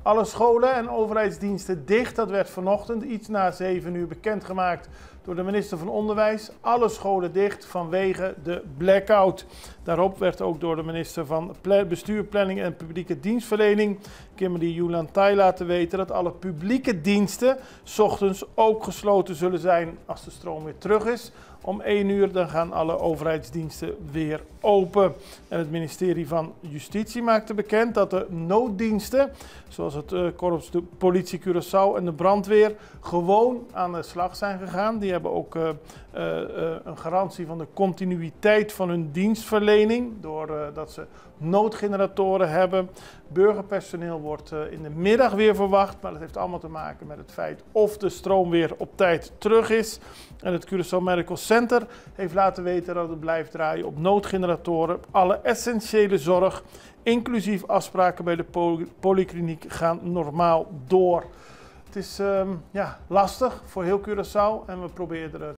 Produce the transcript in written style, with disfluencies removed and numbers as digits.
Alle scholen en overheidsdiensten dicht. Dat werd vanochtend iets na 7 uur bekendgemaakt door de minister van Onderwijs. Alle scholen dicht vanwege de blackout. Daarop werd ook door de minister van Bestuur, Planning en Publieke Dienstverlening, Kimberly Yulantai, laten weten dat alle publieke diensten 's ochtends ook gesloten zullen zijn als de stroom weer terug is. Om 1 uur dan gaan alle overheidsdiensten weer open. En het ministerie van Justitie maakte bekend dat de nooddiensten, zoals het korps de politie Curaçao en de brandweer, gewoon aan de slag zijn gegaan. Die hebben ook een garantie van de continuïteit van hun dienstverlening, doordat ze noodgeneratoren hebben. Burgerpersoneel wordt in de middag weer verwacht, maar dat heeft allemaal te maken met het feit of de stroom weer op tijd terug is. En het Curaçao Medical Center heeft laten weten dat het blijft draaien op noodgeneratoren. Alle essentiële zorg, inclusief afspraken bij de polykliniek, gaan normaal door. Het is lastig voor heel Curaçao en we proberen er